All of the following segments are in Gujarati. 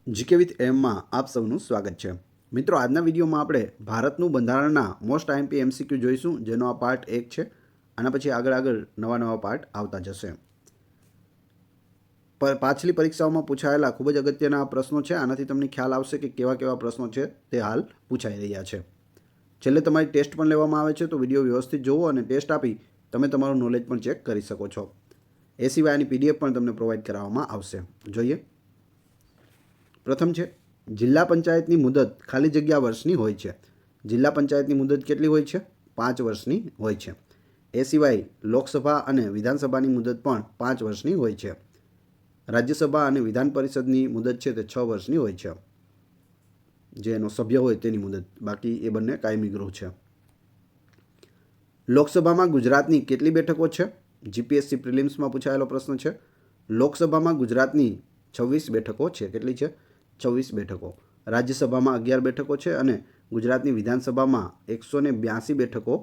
જીકે વિથ એમમાં આપ સૌનું સ્વાગત છે। મિત્રો, આજના વિડીયોમાં આપણે ભારતનું બંધારણના મોસ્ટ આઈએમપી એમસીક્યુ જોઈશું, જેનો આ પાર્ટ 1 છે। આના પછી આગળ નવા પાર્ટ આવતા જશે। પાછલી પરીક્ષાઓમાં પૂછાયેલા ખૂબ જ અગત્યના પ્રશ્નો છે। આનાથી તમને ખ્યાલ આવશે કે કેવા કેવા પ્રશ્નો છે તે હાલ પૂછાઈ રહ્યા છે। છેલ્લે તમારી ટેસ્ટ પણ લેવામાં આવે છે, તો વિડીયો વ્યવસ્થિત જોવો અને ટેસ્ટ આપી તમે તમારું નોલેજ પણ ચેક કરી શકો છો। એ સિવાય આની પીડીએફ પણ તમને પ્રોવાઈડ કરવામાં આવશે। જોઈએ, પ્રથમ છે, જિલ્લા પંચાયતની મુદત ખાલી જગ્યા વર્ષની હોય છે। જિલ્લા પંચાયતની મુદત કેટલી હોય છે? 5 વર્ષની હોય છે। એ સિવાય લોકસભા અને વિધાનસભાની મુદત પણ 5 વર્ષની હોય છે। રાજ્યસભા અને વિધાન પરિષદની મુદત છે તે 6 વર્ષની હોય છે, જે એનો સભ્ય હોય તેની મુદત, બાકી એ બંને કાયમી ગૃહ છે। લોકસભામાં ગુજરાતની કેટલી બેઠકો છે? જીપીએસસી પ્રિલિમ્સમાં પૂછાયેલો પ્રશ્ન છે। લોકસભામાં ગુજરાતની 26 બેઠકો છે। કેટલી છે? 26 બેઠકો। રાજ્યસભામાં 11 બેઠકો છે અને ગુજરાતની વિધાનસભામાં 182 બેઠકો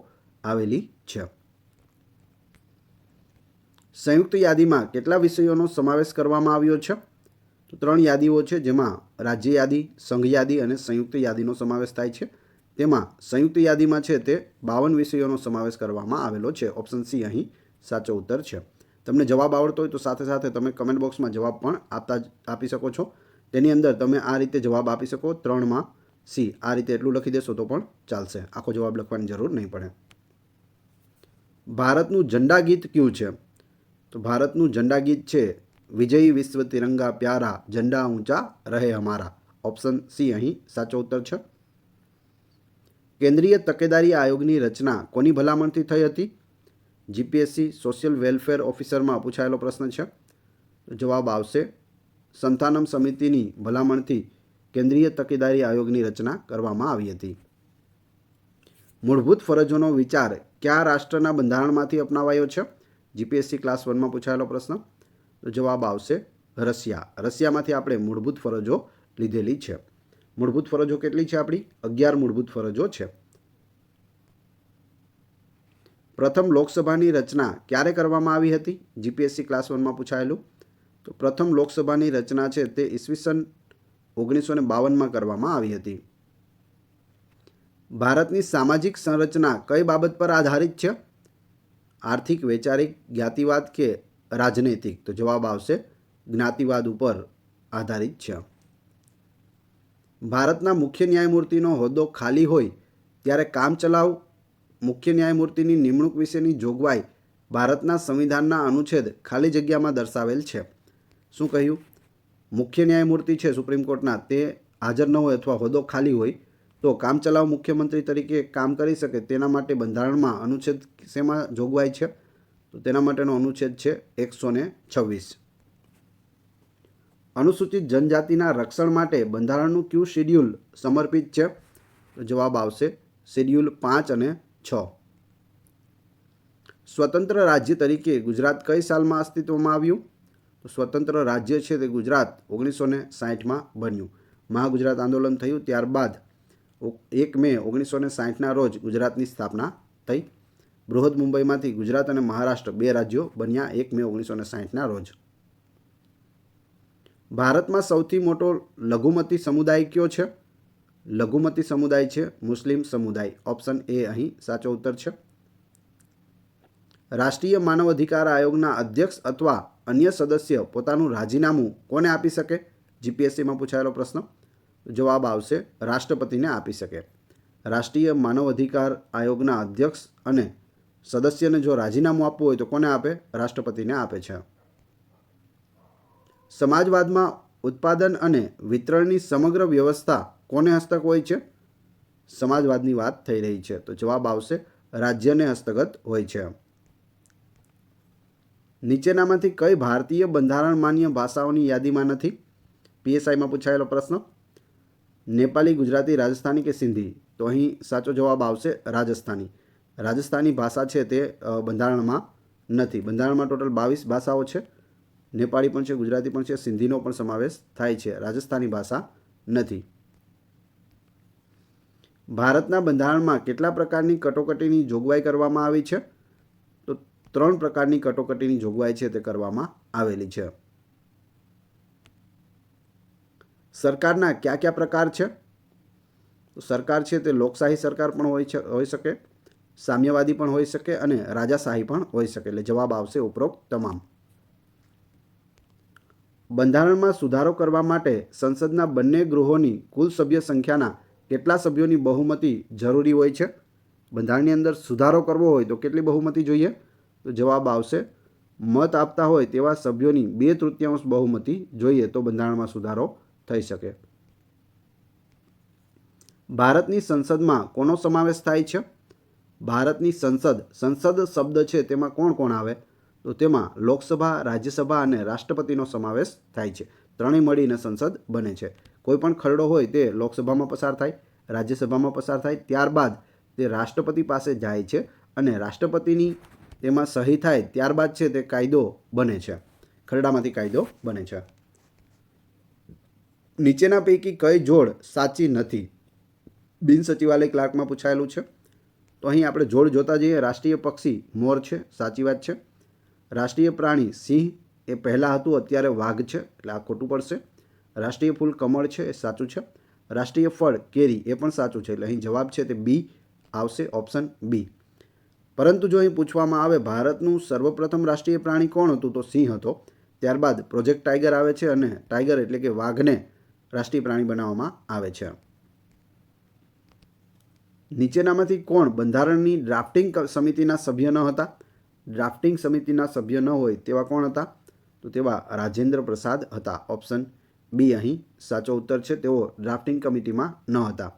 આવેલી છે। સંયુક્ત યાદીમાં કેટલા વિષયોનો સમાવેશ કરવામાં આવ્યો છે? તો 3 યાદીઓ છે, જેમાં રાજ્ય યાદી, સંઘ યાદી અને સંયુક્ત યાદીનો સમાવેશ થાય છે। તેમાં સંયુક્ત યાદીમાં છે તે 52 વિષયોનો સમાવેશ કરવામાં આવેલો છે। ઓપ્શન સી અહીં સાચો ઉત્તર છે। તમને જવાબ આવડતો હોય તો સાથે સાથે તમે કમેન્ટ બોક્સમાં જવાબ પણ આપી શકો છો। તેની અંદર તમે આ રીતે જવાબ આપી શકો, 3માં સી, આ રીતે એટલું લખી દેશો તો પણ ચાલશે, આખો જવાબ લખવાની જરૂર નહીં પડે। ભારતનું ઝંડા ગીત કયું છે? તો ભારતનું ઝંડા ગીત છે વિજયી વિશ્વ તિરંગા પ્યારા, ઝંડા ઊંચા રહે હમારા। ઓપ્શન સી અહીં સાચો ઉત્તર છે। કેન્દ્રીય તકેદારી આયોગની રચના કોની ભલામણથી થઈ હતી? જીપીએસસી સોશિયલ વેલફેર ઓફિસરમાં પૂછાયેલો પ્રશ્ન છે। જવાબ આવશે સંતાનમ સમિતિની ભલામણથી કેન્દ્રીય તકેદારી આયોગની રચના કરવામાં આવી હતી। મૂળભૂત ફરજોનો વિચાર કયા રાષ્ટ્રના બંધારણમાંથી અપનાવાયો છે? જીપીએસસી ક્લાસ 1માં પૂછાયેલો પ્રશ્ન। તો જવાબ આવશે રશિયા। રશિયામાંથી આપણે મૂળભૂત ફરજો લીધેલી છે। મૂળભૂત ફરજો કેટલી છે આપણી? 11 મૂળભૂત ફરજો છે। પ્રથમ લોકસભાની રચના ક્યારે કરવામાં આવી હતી? જીપીએસસી ક્લાસ 1માં પૂછાયેલું। તો પ્રથમ લોકસભાની રચના છે તે ઈસવીસન 1952માં કરવામાં આવી હતી। ભારતની સામાજિક સંરચના કઈ બાબત પર આધારિત છે? આર્થિક, વૈચારિક, જ્ઞાતિવાદ કે રાજનૈતિક? તો જવાબ આવશે જ્ઞાતિવાદ ઉપર આધારિત છે। ભારતના મુખ્ય ન્યાયમૂર્તિનો હોદ્દો ખાલી હોય ત્યારે કામચલાઉ મુખ્ય ન્યાયમૂર્તિની નિમણૂક વિશેની જોગવાઈ ભારતના સંવિધાનના અનુચ્છેદ ખાલી જગ્યામાં દર્શાવેલ છે। શું કહ્યું? મુખ્ય ન્યાયમૂર્તિ છે સુપ્રીમ કોર્ટના, તે હાજર ન હોય અથવા હોદ્દો ખાલી હોય તો કામચલાઉ મુખ્યમંત્રી તરીકે કામ કરી શકે, તેના માટે બંધારણમાં અનુચ્છેદ શેમાં જોગવાઈ છે? તો તેના માટેનો અનુચ્છેદ છે 126। અનુસૂચિત જનજાતિના રક્ષણ માટે બંધારણનું કયું શેડ્યુલ સમર્પિત છે? તો જવાબ આવશે શેડ્યુલ 5 અને 6। સ્વતંત્ર રાજ્ય તરીકે ગુજરાત કઈ સાલમાં અસ્તિત્વમાં આવ્યું? તો સ્વતંત્ર રાજ્ય છે તે ગુજરાત 1960માં બન્યું। મહાગુજરાત આંદોલન થયું ત્યારબાદ 1 મે 1960ના રોજ ગુજરાતની સ્થાપના થઈ। બૃહદ મુંબઈમાંથી ગુજરાત અને મહારાષ્ટ્ર 2 રાજ્યો બન્યા 1 મે 1960ના રોજ। ભારતમાં સૌથી મોટો લઘુમતી સમુદાય કયો છે? લઘુમતી સમુદાય છે મુસ્લિમ સમુદાય। ઓપ્શન એ અહીં સાચો ઉત્તર છે। રાષ્ટ્રીય માનવ અધિકાર આયોગના અધ્યક્ષ અથવા અન્ય સદસ્ય પોતાનું રાજીનામું કોને આપી શકે? જીપીએસસીમાં પૂછાયેલો પ્રશ્ન। જવાબ આવશે રાષ્ટ્રપતિને આપી શકે। રાષ્ટ્રીય માનવ અધિકાર આયોગના અધ્યક્ષ અને સદસ્યને જો રાજીનામું આપવું હોય તો કોને આપે? રાષ્ટ્રપતિને આપે છે। સમાજવાદમાં ઉત્પાદન અને વિતરણની સમગ્ર વ્યવસ્થા કોને હસ્તક હોય છે? સમાજવાદની વાત થઈ રહી છે, તો જવાબ આવશે રાજ્યને હસ્તગત હોય છે। નીચેનામાંથી કઈ ભારતીય બંધારણ માન્ય ભાષાઓની યાદીમાં નથી? પીએસઆઈમાં પૂછાયેલો પ્રશ્ન। નેપાળી, ગુજરાતી, રાજસ્થાની કે સિંધી? તો અહીં સાચો જવાબ આવશે રાજસ્થાની। રાજસ્થાની ભાષા છે તે બંધારણમાં નથી। બંધારણમાં ટોટલ 22 ભાષાઓ છે। નેપાળી પણ છે, ગુજરાતી પણ છે, સિંધીનો પણ સમાવેશ થાય છે, રાજસ્થાની ભાષા નથી। ભારતના બંધારણમાં કેટલા પ્રકારની કટોકટીની જોગવાઈ કરવામાં આવી છે? તો 3 પ્રકારની કટોકટીની જોગવાઈ છે તે કરવામાં આવેલી છે। સરકારના કયા કયા પ્રકાર છે? તો સરકાર છે તે લોકશાહી સરકાર પણ હોઈ શકે, સામ્યવાદી પણ હોઈ શકે અને રાજાશાહી પણ હોઈ શકે. એટલે જવાબ આવશે ઉપરોક્ત તમામ. બંધારણમાં સુધારો કરવા માટે સંસદના બંને ગૃહોની કુલ સભ્ય સંખ્યાના કેટલા સભ્યોની બહુમતી જરૂરી હોય છે? બંધારણની અંદર સુધારો કરવો હોય તો કેટલી બહુમતી જોઈએ? તો જવાબ આવશે મત આપતા હોય તેવા સભ્યોની 2/3 બહુમતી જોઈએ તો બંધારણમાં સુધારો થઈ શકે. ભારતની સંસદમાં કોનો સમાવેશ થાય છે? ભારતની સંસદ શબ્દ છે તેમાં કોણ કોણ આવે? તો તેમાં લોકસભા, રાજ્યસભા અને રાષ્ટ્રપતિનો સમાવેશ થાય છે. ત્રણેય મળીને સંસદ બને છે. કોઈ પણ ખરડો હોય તે લોકસભામાં પસાર થાય, રાજ્યસભામાં પસાર થાય, ત્યારબાદ તે રાષ્ટ્રપતિ પાસે જાય છે અને રાષ્ટ્રપતિની તેમાં સહી થાય ત્યારબાદ છે તે કાયદો બને છે, ખરડામાંથી કાયદો બને છે. નીચેના પૈકી કઈ જોડ સાચી નથી? બિન સચિવાલય ક્લાર્કમાં પૂછાયેલું છે. તો અહીં આપણે જોડ જોતા જઈએ. રાષ્ટ્રીય પક્ષી મોર છે, સાચી વાત છે. રાષ્ટ્રીય પ્રાણી સિંહ એ પહેલાં હતું, અત્યારે વાઘ છે, એટલે આ ખોટું પડશે. રાષ્ટ્રીય ફૂલ કમળ છે, એ સાચું છે. રાષ્ટ્રીય ફળ કેરી, એ પણ સાચું છે, એટલે અહીં જવાબ છે તે બી આવશે, ઓપ્શન બી. પરંતુ જો અહીં પૂછવામાં આવે ભારતનું સર્વપ્રથમ રાષ્ટ્રીય પ્રાણી કોણ હતું? તો સિંહ હતો. ત્યારબાદ પ્રોજેક્ટ ટાઈગર આવે છે અને ટાઈગર એટલે કે વાઘને રાષ્ટ્રીય પ્રાણી બનાવવામાં આવે છે. નીચેનામાંથી કોણ બંધારણની ડ્રાફ્ટિંગ સમિતિના સભ્ય ન હતા? ડ્રાફ્ટિંગ સમિતિના સભ્ય ન હોય તેવા કોણ હતા? તો તેવા રાજેન્દ્ર પ્રસાદ હતા. ઓપ્શન બી અહીં સાચો ઉત્તર છે. તેઓ ડ્રાફ્ટિંગ કમિટીમાં ન હતા.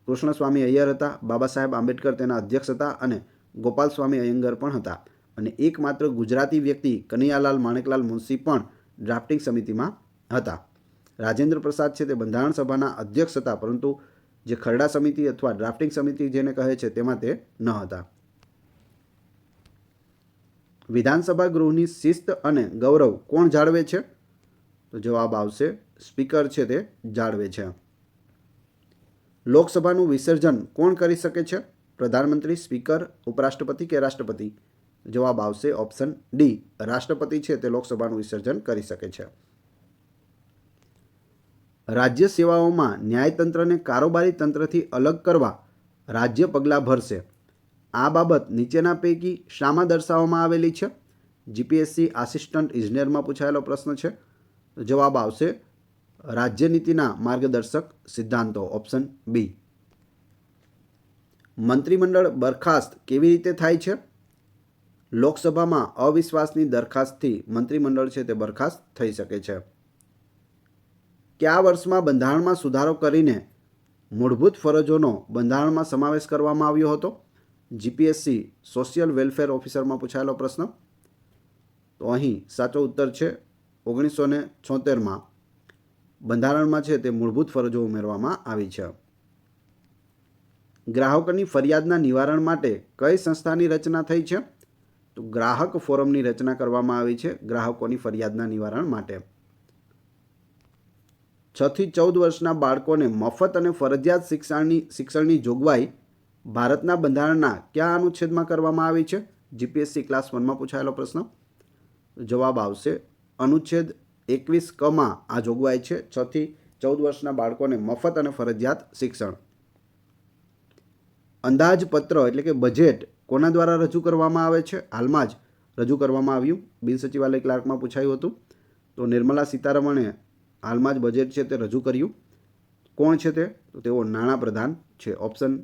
કૃષ્ણસ્વામી અય્યર હતા, બાબા સાહેબ આંબેડકર તેના અધ્યક્ષ હતા અને ગોપાલ સ્વામી અયંગર પણ હતા. અને એકમાત્ર ગુજરાતી વ્યક્તિ કનૈયાલાલ માણેકલાલ મુનશી પણ ડ્રાફ્ટિંગ સમિતિમાં હતા. રાજેન્દ્ર પ્રસાદ છે તે બંધારણ સભાના અધ્યક્ષ હતા, પરંતુ જે ખરડા સમિતિ અથવા ડ્રાફ્ટિંગ સમિતિ જેને કહે છે તેમાં તે ન હતા. વિધાનસભા ગૃહની શિસ્ત અને ગૌરવ કોણ જાળવે છે? તો જવાબ આવશે સ્પીકર છે તે જાળવે છે. લોકસભાનું વિસર્જન કોણ કરી શકે છે? પ્રધાનમંત્રી, સ્પીકર, ઉપરાષ્ટ્રપતિ કે રાષ્ટ્રપતિ? જવાબ આવશે ઓપ્શન ડી, રાષ્ટ્રપતિ છે તે લોકસભાનું વિસર્જન કરી શકે છે. રાજ્ય સેવાઓમાં ન્યાયતંત્રને કારોબારી તંત્રથી અલગ કરવા રાજ્ય પગલાં ભરશે. આ બાબત નીચેના પૈકી શામાં દર્શાવવામાં આવેલી છે? જીપીએસસી આસિસ્ટન્ટ ઇજનેરમાં પૂછાયેલો પ્રશ્ન છે. જવાબ આવશે રાજ્યનીતિના માર્ગદર્શક સિદ્ધાંતો, ઓપ્શન બી. મંત્રીમંડળ બરખાસ્ત કેવી રીતે થાય છે? લોકસભામાં અવિશ્વાસની દરખાસ્તથી મંત્રીમંડળ છે તે બરખાસ્ત થઈ શકે છે. કયા વર્ષમાં બંધારણમાં સુધારો કરીને મૂળભૂત ફરજોનો બંધારણમાં સમાવેશ કરવામાં આવ્યો હતો? જીપીએસસી સોશિયલ વેલફેર ઓફિસરમાં પૂછાયેલો પ્રશ્ન. તો અહીં સાચો ઉત્તર છે 1976માં બંધારણમાં છે તે મૂળભૂત ફરજો ઉમેરવામાં આવી છે. ગ્રાહકોની ફરિયાદના નિવારણ માટે કઈ સંસ્થાની રચના થઈ છે? તો ગ્રાહક ફોરમની રચના કરવામાં આવી છે ગ્રાહકોની ફરિયાદના નિવારણ માટે. 6 થી 14 વર્ષના બાળકોને મફત અને ફરજિયાત શિક્ષણની જોગવાઈ ભારતના બંધારણના કયા અનુચ્છેદમાં કરવામાં આવી છે? જીપીએસસી ક્લાસ 1માં પૂછાયેલો પ્રશ્ન. જવાબ આવશે અનુચ્છેદ 21 ક આ જોગવાઈ છે 6 થી 14 વર્ષના બાળકોને મફત અને ફરજિયાત શિક્ષણ. અંદાજપત્ર એટલે કે બજેટ કોના દ્વારા રજૂ કરવામાં આવે છે? હાલમાં જ રજૂ કરવામાં આવ્યું, બિન સચિવાલય ક્લાર્કમાં પૂછાયું હતું. તો નિર્મલા સીતારમણે હાલમાં જ બજેટ છે તે રજૂ કર્યું. કોણ છે તે? તો તેઓ નાણાપ્રધાન છે. ઓપ્શન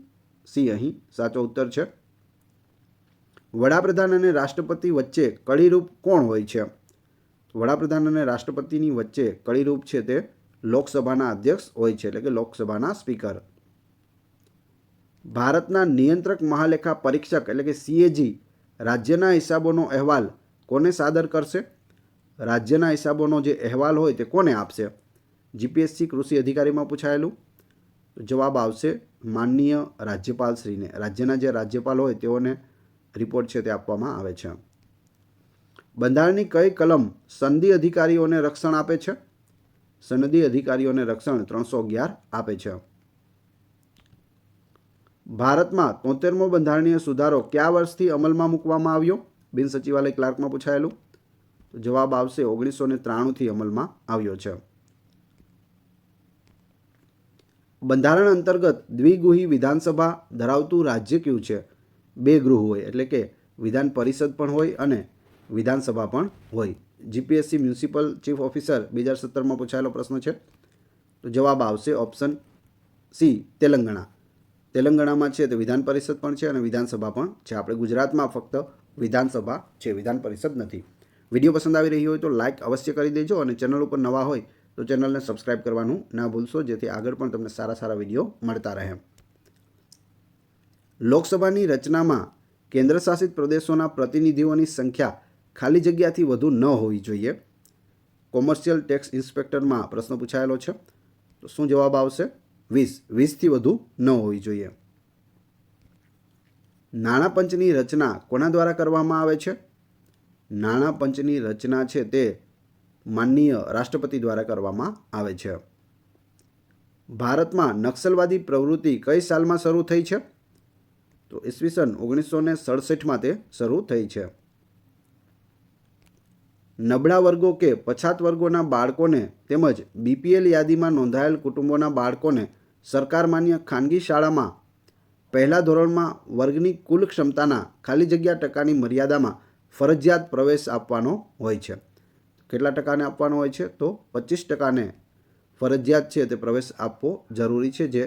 સી અહીં સાચો ઉત્તર છે. વડાપ્રધાન અને રાષ્ટ્રપતિ વચ્ચે કડીરૂપ કોણ હોય છે? વડાપ્રધાન અને રાષ્ટ્રપતિની વચ્ચે કડીરૂપ છે તે લોકસભાના અધ્યક્ષ હોય છે, એટલે કે લોકસભાના સ્પીકર. ભારતના નિયંત્રક મહાલેખા પરીક્ષક એટલે કે સીએજી રાજ્યના હિસાબોનો અહેવાલ કોને સાદર કરશે? રાજ્યના હિસાબોનો જે અહેવાલ હોય તે કોને આપશે? જીપીએસસી કૃષિ અધિકારીમાં પૂછાયેલું. જવાબ આવશે માનનીય રાજ્યપાલશ્રીને. રાજ્યના જે રાજ્યપાલ હોય તેઓને રિપોર્ટ છે તે આપવામાં આવે છે. બંધારણની કઈ કલમ સનદી અધિકારીઓને રક્ષણ આપે છે? સનદી અધિકારીઓને રક્ષણ 311 આપે છે. ભારતમાં 73મો બંધારણીય સુધારો કયા વર્ષથી અમલમાં મૂકવામાં આવ્યો? બિન સચિવાલય ક્લાર્કમાં પૂછાયેલું. જવાબ આવશે 1993થી અમલમાં આવ્યો છે. બંધારણ અંતર્ગત દ્વિગૃહી વિધાનસભા ધરાવતું રાજ્ય કયું છે? 2 ગૃહ હોય, એટલે કે વિધાન પરિષદ પણ હોય અને વિધાનસભા પણ હોય. જીપીએસસી મ્યુનિસિપલ ચીફ ઓફિસર 2017માં પૂછાયેલો પ્રશ્ન છે. તો જવાબ આવશે ઓપ્શન સી, તેલંગાણા. તેલંગાણામાં છે તે વિધાન પરિષદ પણ છે અને વિધાનસભા પણ છે. આપણે ગુજરાતમાં ફક્ત વિધાનસભા છે, વિધાન પરિષદ નથી. વિડીયો પસંદ આવી રહી હોય તો લાઇક અવશ્ય કરી દેજો અને ચેનલ ઉપર નવા હોય તો ચેનલને સબસ્ક્રાઈબ કરવાનું ના ભૂલશો, જેથી આગળ પણ તમને સારા સારા વિડીયો મળતા રહે. લોકસભાની રચનામાં કેન્દ્રશાસિત પ્રદેશોના પ્રતિનિધિઓની સંખ્યા ખાલી જગ્યાથી વધુ ન હોવી જોઈએ. કોમર્શિયલ ટેક્સ ઇન્સ્પેક્ટરમાં પ્રશ્ન પૂછાયેલો છે. તો શું જવાબ આવશે? 20થી વધુ ન હોવી જોઈએ. નાણાં પંચની રચના કોના દ્વારા કરવામાં આવે છે? નાણાં પંચની રચના છે તે માનનીય રાષ્ટ્રપતિ દ્વારા કરવામાં આવે છે. ભારતમાં નક્સલવાદી પ્રવૃત્તિ કઈ સાલમાં શરૂ થઈ છે? તો ઈસવીસન 1967માં તે શરૂ થઈ છે. નબળા વર્ગો કે પછાત વર્ગોના બાળકોને તેમજ બીપીએલ યાદીમાં નોંધાયેલ કુટુંબોના બાળકોને સરકાર માન્ય ખાનગી શાળામાં પહેલા ધોરણમાં વર્ગની કુલ ક્ષમતાના ખાલી જગ્યા ટકાની મર્યાદામાં ફરજિયાત પ્રવેશ આપવાનો હોય છે. કેટલા ટકાને આપવાનો હોય છે? તો 25% ફરજિયાત છે તે પ્રવેશ આપવો જરૂરી છે. જે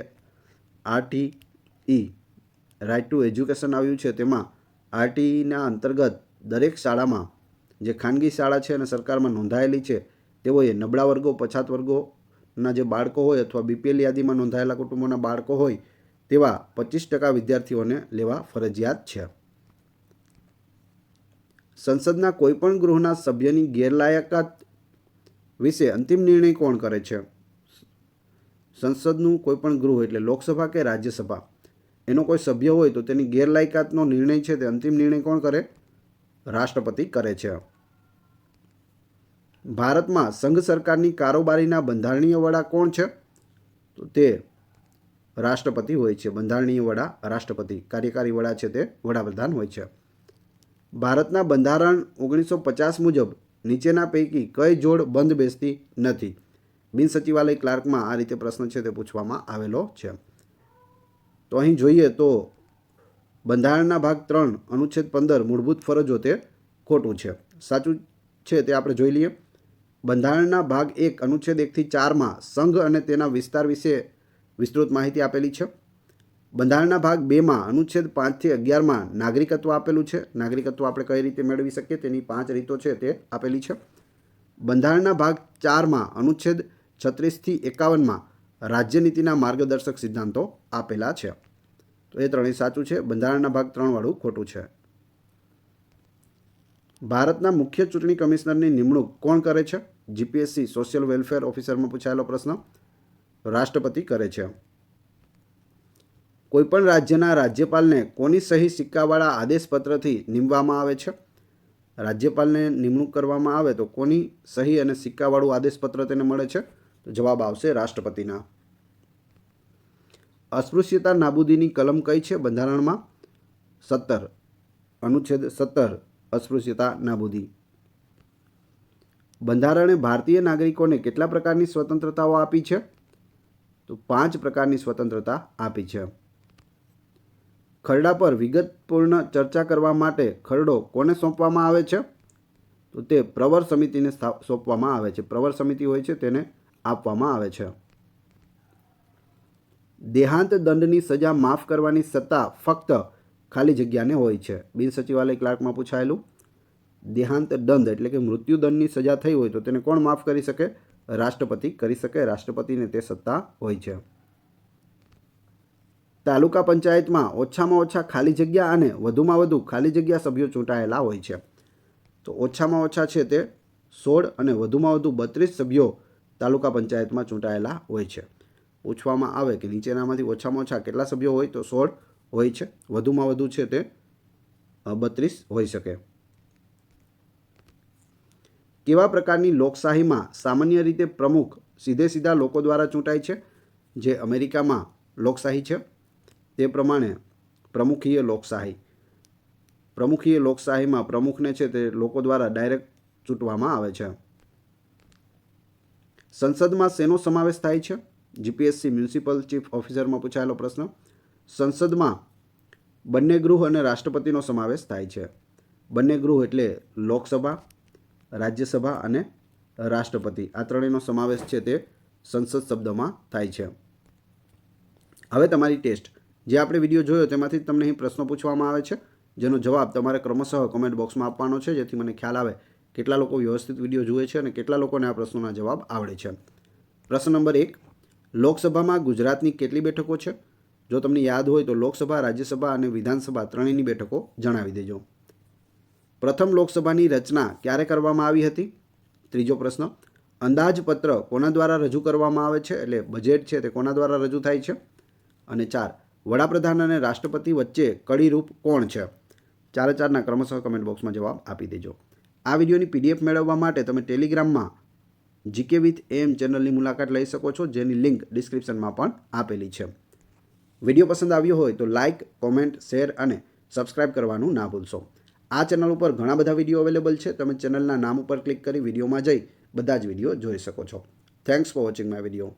આરટીઈ રાઇટ ટુ એજ્યુકેશન આવ્યું છે તેમાં આરટીઈના અંતર્ગત દરેક શાળામાં જે ખાનગી શાળા છે અને સરકારમાં નોંધાયેલી છે તેઓએ નબળા વર્ગો, પછાત વર્ગોના જે બાળકો હોય અથવા બીપીએલ યાદીમાં નોંધાયેલા કુટુંબોના બાળકો હોય તેવા 25% વિદ્યાર્થીઓને લેવા ફરજિયાત છે. સંસદના કોઈપણ ગૃહના સભ્યની ગેરલાયકાત વિશે અંતિમ નિર્ણય કોણ કરે છે? સંસદનું કોઈપણ ગૃહ એટલે લોકસભા કે રાજ્યસભા, એનો કોઈ સભ્ય હોય તો તેની ગેરલાયકાતનો નિર્ણય છે તે અંતિમ નિર્ણય કોણ કરે? રાષ્ટ્રપતિ કરે છે. ભારતમાં સંઘ સરકારની કારોબારીના બંધારણીય વડા કોણ છે? તો તે રાષ્ટ્રપતિ હોય છે. બંધારણીય વડા રાષ્ટ્રપતિ, કાર્યકારી વડા છે તે વડાપ્રધાન હોય છે. ભારતના બંધારણ 1950 મુજબ નીચેના પૈકી કઈ જોડ બંધ બેસતી નથી? બિન સચિવાલય ક્લાર્કમાં આ રીતે પ્રશ્ન છે તે પૂછવામાં આવેલો છે. તો અહીં જોઈએ તો બંધારણના ભાગ 3 અનુચ્છેદ 15 મૂળભૂત ફરજો તે ખોટું છે. સાચું છે તે આપણે જોઈ લઈએ. બંધારણના ભાગ 1 અનુચ્છેદ 1થી 4માં સંઘ અને તેના વિસ્તાર વિશે વિસ્તૃત માહિતી આપેલી છે. બંધારણના ભાગ 2માં અનુચ્છેદ 5થી 11માં નાગરિકત્વ આપેલું છે. નાગરિકત્વ આપણે કઈ રીતે મેળવી શકીએ તેની 5 રીતો છે તે આપેલી છે. બંધારણના ભાગ 4માં અનુચ્છેદ 36થી 51માં રાજ્યનીતિના માર્ગદર્શક સિદ્ધાંતો આપેલા છે. તો એ ત્રણેય સાચું છે. બંધારણના ભાગ 3 વાળું ખોટું છે. ભારતના મુખ્ય ચૂંટણી કમિશનરની નિમણૂક કોણ કરે છે? જીપીએસસી સોશિયલ વેલફેર ઓફિસરમાં પૂછાયેલો પ્રશ્ન. રાષ્ટ્રપતિ કરે છે. કોઈપણ રાજ્યના રાજ્યપાલને કોની સહી સિક્કાવાળા આદેશપત્રથી નિમવામાં આવે છે? રાજ્યપાલને નિમણૂક કરવામાં આવે તો કોની સહી અને સિક્કાવાળું આદેશપત્ર તેને મળે છે? તો જવાબ આવશે રાષ્ટ્રપતિના. અસ્પૃશ્યતા નાબૂદીની કલમ કઈ છે બંધારણમાં? 17, અનુચ્છેદ 17 અસ્પૃશ્યતા નાબૂદી. બંધારણે ભારતીય નાગરિકોને કેટલા પ્રકારની સ્વતંત્રતાઓ આપી છે? તો 5 પ્રકારની સ્વતંત્રતા આપી છે. ખરડા પર વિગતપૂર્ણ ચર્ચા કરવા માટે ખરડો કોને સોંપવામાં આવે છે? તો તે પ્રવર સમિતિને સોંપવામાં આવે છે. પ્રવર સમિતિ હોય છે તેને આપવામાં આવે છે. દેહાંત દંડની સજા માફ કરવાની સત્તા ફક્ત ખાલી જગ્યાને હોય છે. બિન સચિવાલય ક્લાર્કમાં પૂછાયેલું. દેહાંત દંડ એટલે કે મૃત્યુદંડની સજા થઈ હોય તો તેને કોણ માફ કરી શકે? રાષ્ટ્રપતિ કરી શકે. રાષ્ટ્રપતિને તે સત્તા હોય છે. તાલુકા પંચાયતમાં ઓછામાં ઓછા ખાલી જગ્યા અને વધુમાં વધુ ખાલી જગ્યા સભ્યો ચૂંટાયેલા હોય છે. તો ઓછામાં ઓછા છે તે 16 અને વધુમાં વધુ 32 સભ્યો તાલુકા પંચાયતમાં ચૂંટાયેલા હોય છે. પૂછવામાં આવે કે નીચેનામાંથી ઓછામાં ઓછા કેટલા સભ્યો હોય? તો 16 હોય છે. વધુમાં વધુ છે તે 32 હોઈ શકે. કેવા પ્રકારની લોકશાહીમાં સામાન્ય રીતે પ્રમુખ સીધા લોકો દ્વારા ચૂંટાય છે? જે અમેરિકામાં લોકશાહી છે તે પ્રમાણે પ્રમુખીય લોકશાહી. પ્રમુખીય લોકશાહીમાં પ્રમુખને છે તે લોકો દ્વારા ડાયરેક્ટ ચૂંટવામાં આવે છે. સંસદમાં શેનો સમાવેશ થાય છે? જીપીએસસી મ્યુનિસિપલ ચીફ ઓફિસરમાં પૂછાયેલો પ્રશ્ન. સંસદમાં બંને ગૃહ અને રાષ્ટ્રપતિનો સમાવેશ થાય છે. બંને ગૃહ એટલે લોકસભા, રાજ્યસભા અને રાષ્ટ્રપતિ. આ ત્રણેયનો સમાવેશ છે તે સંસદ શબ્દમાં થાય છે. હવે તમારી ટેસ્ટ. જે આપણે વિડીયો જોયો તેમાંથી તમને અહીં પ્રશ્નો પૂછવામાં આવે છે, જેનો જવાબ તમારે ક્રમશઃ કમેન્ટ બોક્સમાં આપવાનો છે, જેથી મને ખ્યાલ આવે કેટલા લોકો વ્યવસ્થિત વિડીયો જુએ છે અને કેટલા લોકોને આ પ્રશ્નોના જવાબ આવડે છે. પ્રશ્ન નંબર 1. લોકસભામાં ગુજરાતની કેટલી બેઠકો છે? જો તમને યાદ હોય તો લોકસભા, રાજ્યસભા અને વિધાનસભા ત્રણેયની બેઠકો જણાવી દેજો. પ્રથમ લોકસભાની રચના ક્યારે કરવામાં આવી હતી? ત્રીજો પ્રશ્ન. અંદાજપત્ર કોના દ્વારા રજૂ કરવામાં આવે છે? એટલે બજેટ છે તે કોના દ્વારા રજૂ થાય છે? અને 4. વડાપ્રધાન અને રાષ્ટ્રપતિ વચ્ચે કડીરૂપ કોણ છે? ચારે ચારના ક્રમશઃ કમેન્ટ બોક્સમાં જવાબ આપી દેજો. આ વિડીયોની PDF મેળવવા માટે તમે ટેલિગ્રામમાં જીકે વિથ AM ચેનલની મુલાકાત લઈ શકો છો, જેની લિંક ડિસ્ક્રિપ્શનમાં પણ આપેલી છે. વિડીયો પસંદ આવ્યો હોય તો લાઇક, કોમેન્ટ, શેર અને સબસ્ક્રાઇબ કરવાનું ના ભૂલશો. આ ચેનલ ઉપર ઘણા બધા વિડીયો અવેલેબલ છે. તમે ચેનલના નામ ઉપર ક્લિક કરી વિડીયોમાં જઈ બધા જ વિડીયો જોઈ શકો છો. Thanks for watching my video.